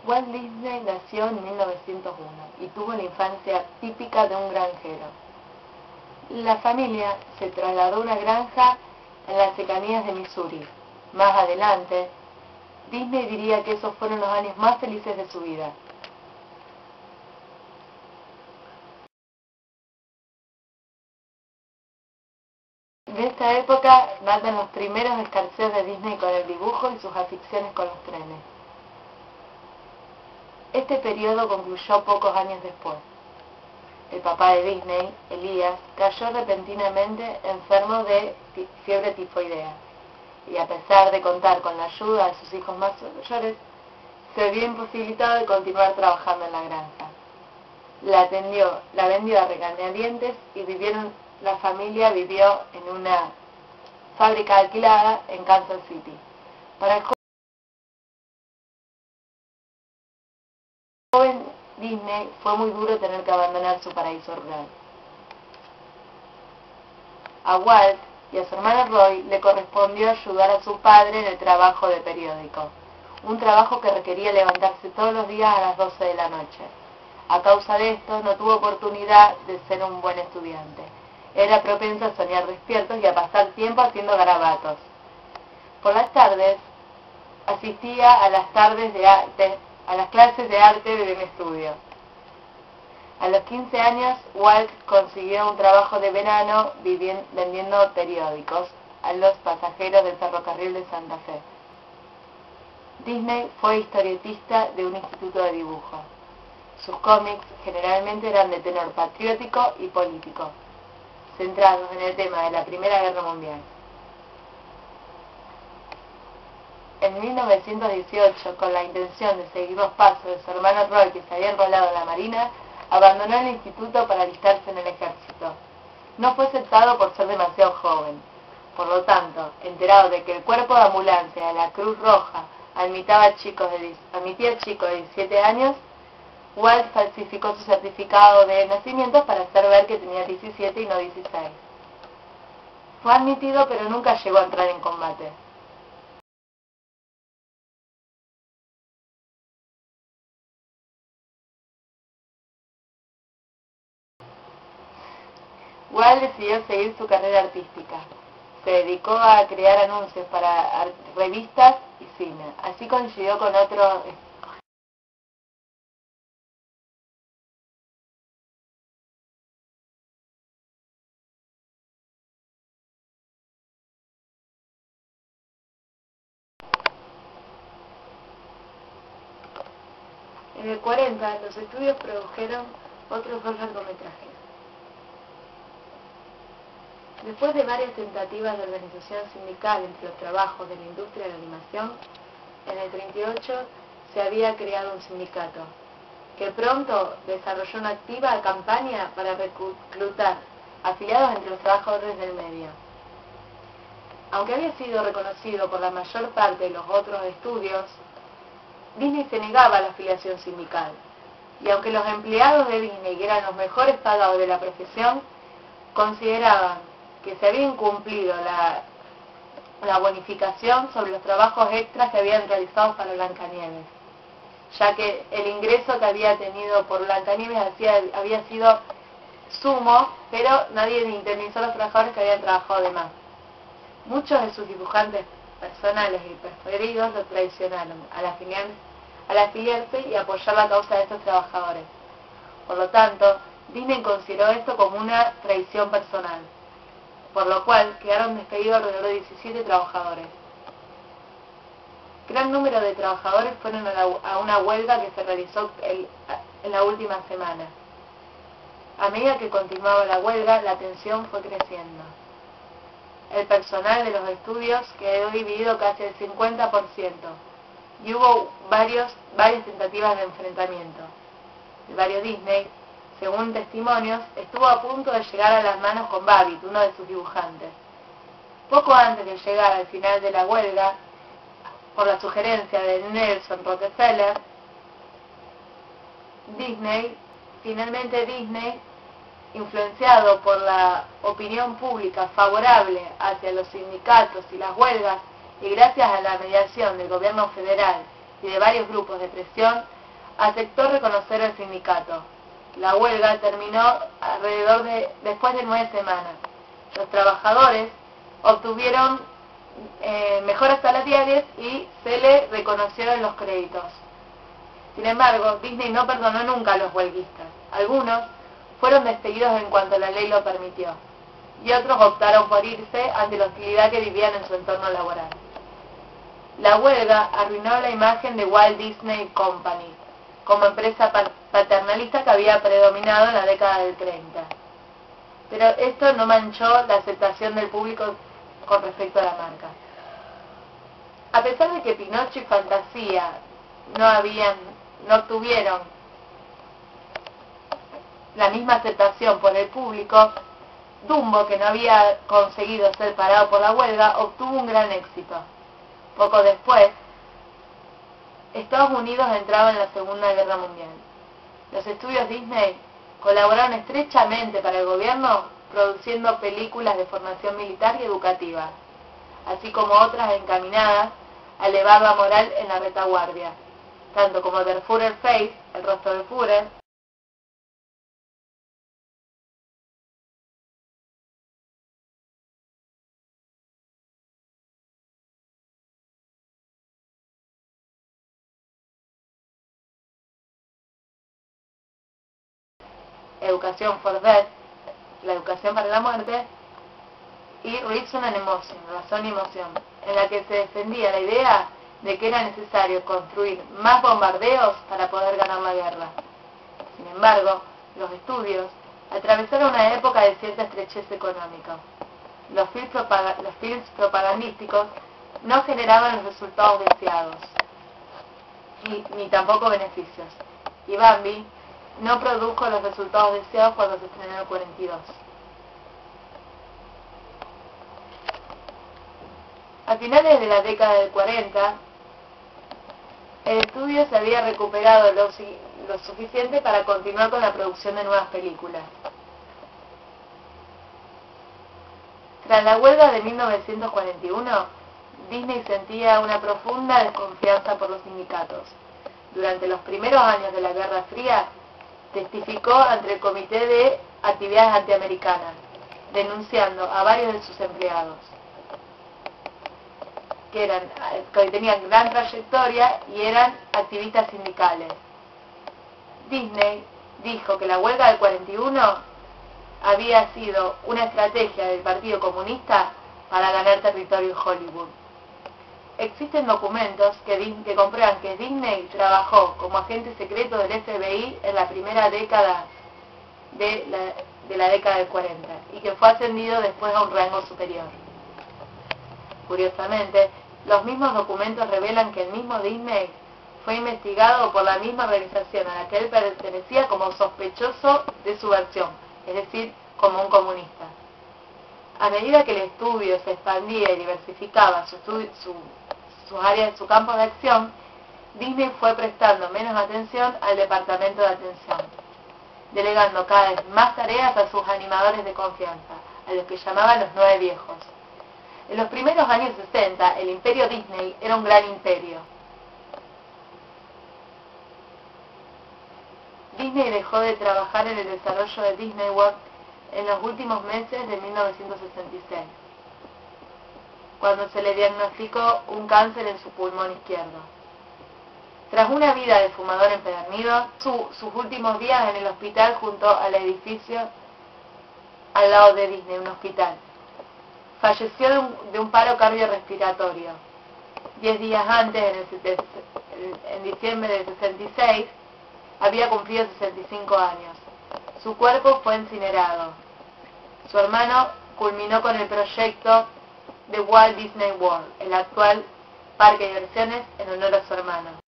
Walt Disney nació en 1901 y tuvo una infancia típica de un granjero. La familia se trasladó a una granja en las cercanías de Missouri. Más adelante, Disney diría que esos fueron los años más felices de su vida. De esta época datan los primeros escarceos de Disney con el dibujo y sus aficiones con los trenes. Este periodo concluyó pocos años después. El papá de Disney, Elías, cayó repentinamente enfermo de fiebre tifoidea, y a pesar de contar con la ayuda de sus hijos más mayores, se vio imposibilitado de continuar trabajando en la granja. La vendió a regañadientes y la familia vivió en una fábrica alquilada en Kansas City. Para el joven Disney fue muy duro tener que abandonar su paraíso rural. A Walt y a su hermano Roy le correspondió ayudar a su padre en el trabajo de periódico, un trabajo que requería levantarse todos los días a las 12 de la noche. A causa de esto, no tuvo oportunidad de ser un buen estudiante. Era propenso a soñar despiertos y a pasar tiempo haciendo garabatos. Por las tardes, asistía a las clases de arte de un estudio. A los 15 años, Walt consiguió un trabajo de verano vendiendo periódicos a los pasajeros del ferrocarril de Santa Fe. Disney fue historietista de un instituto de dibujo. Sus cómics generalmente eran de tenor patriótico y político, centrados en el tema de la Primera Guerra Mundial. En 1918, con la intención de seguir los pasos de su hermano Roy, que se había enrolado en la Marina, abandonó el instituto para alistarse en el ejército. No fue aceptado por ser demasiado joven. Por lo tanto, enterado de que el cuerpo de ambulancia de la Cruz Roja admitía chicos de 17 años, Walt falsificó su certificado de nacimiento para hacer ver que tenía 17 y no 16. Fue admitido, pero nunca llegó a entrar en combate. Walt decidió seguir su carrera artística. Se dedicó a crear anuncios para revistas y cine. Así coincidió con otros En el 40, los estudios produjeron otros 2 largometrajes. Después de varias tentativas de organización sindical entre los trabajos de la industria de la animación, en el 38 se había creado un sindicato, que pronto desarrolló una activa campaña para reclutar afiliados entre los trabajadores del medio. Aunque había sido reconocido por la mayor parte de los otros estudios, Disney se negaba a la afiliación sindical, y aunque los empleados de Disney eran los mejores pagados de la profesión, consideraban que se había incumplido la bonificación sobre los trabajos extras que habían realizado para Blancanieves, ya que el ingreso que había tenido por Blancanieves había sido sumo, pero nadie indemnizó a los trabajadores que habían trabajado de más. Muchos de sus dibujantes personales y preferidos lo traicionaron al afiliarse y apoyar la causa de estos trabajadores. Por lo tanto, Disney consideró esto como una traición personal, por lo cual quedaron despedidos alrededor de 17 trabajadores. Gran número de trabajadores fueron a una huelga que se realizó en la última semana. A medida que continuaba la huelga, la tensión fue creciendo. El personal de los estudios quedó dividido casi el 50%, y hubo varias tentativas de enfrentamiento. El barrio Disney, según testimonios, estuvo a punto de llegar a las manos con Babbitt, uno de sus dibujantes. Poco antes de llegar al final de la huelga, por la sugerencia de Nelson Rockefeller, finalmente Disney, influenciado por la opinión pública favorable hacia los sindicatos y las huelgas, y gracias a la mediación del gobierno federal y de varios grupos de presión, aceptó reconocer el sindicato. La huelga terminó después de 9 semanas. Los trabajadores obtuvieron mejoras salariales y se le reconocieron los créditos. Sin embargo, Disney no perdonó nunca a los huelguistas. Algunos fueron despedidos en cuanto la ley lo permitió, y otros optaron por irse ante la hostilidad que vivían en su entorno laboral. La huelga arruinó la imagen de Walt Disney Company como empresa paternalista que había predominado en la década del 30. Pero esto no manchó la aceptación del público con respecto a la marca. A pesar de que Pinocho y Fantasía no obtuvieron la misma aceptación por el público, Dumbo, que no había conseguido ser parado por la huelga, obtuvo un gran éxito. Poco después, Estados Unidos entraba en la Segunda Guerra Mundial. Los estudios Disney colaboraron estrechamente para el gobierno, produciendo películas de formación militar y educativa, así como otras encaminadas a elevar la moral en la retaguardia, tanto como Der Führer Face, el rostro del Führer, Educación for Death, la educación para la muerte, y Reason and Emotion, razón y emoción, en la que se defendía la idea de que era necesario construir más bombardeos para poder ganar la guerra. Sin embargo, los estudios atravesaron una época de cierta estrechez económica. Los films propagandísticos no generaban los resultados deseados, ni tampoco beneficios, y Bambi no produjo los resultados deseados cuando se estrenó en el 42. A finales de la década del 40, el estudio se había recuperado lo suficiente para continuar con la producción de nuevas películas. Tras la huelga de 1941, Disney sentía una profunda desconfianza por los sindicatos. Durante los primeros años de la Guerra Fría, testificó ante el Comité de Actividades Antiamericanas, denunciando a varios de sus empleados, que tenían gran trayectoria y eran activistas sindicales. Disney dijo que la huelga del 41 había sido una estrategia del Partido Comunista para ganar territorio en Hollywood. Existen documentos que comprueban que Disney trabajó como agente secreto del FBI en la primera década de la década del 40 y que fue ascendido después a un rango superior. Curiosamente, los mismos documentos revelan que el mismo Disney fue investigado por la misma organización a la que él pertenecía como sospechoso de subversión, es decir, como un comunista. A medida que el estudio se expandía y diversificaba su campo de acción, Disney fue prestando menos atención al departamento de atención, delegando cada vez más tareas a sus animadores de confianza, a los que llamaban los 9 viejos. En los primeros años 60, el imperio Disney era un gran imperio. Disney dejó de trabajar en el desarrollo de Disney World en los últimos meses de 1966, cuando se le diagnosticó un cáncer en su pulmón izquierdo. Tras una vida de fumador empedernido, sus últimos días en el hospital junto al edificio al lado de Disney, un hospital. Falleció de un paro cardiorrespiratorio. 10 días antes, en diciembre del 66, había cumplido 65 años. Su cuerpo fue incinerado. Su hermano culminó con el proyecto de Walt Disney World, el actual parque de diversiones en honor a su hermano.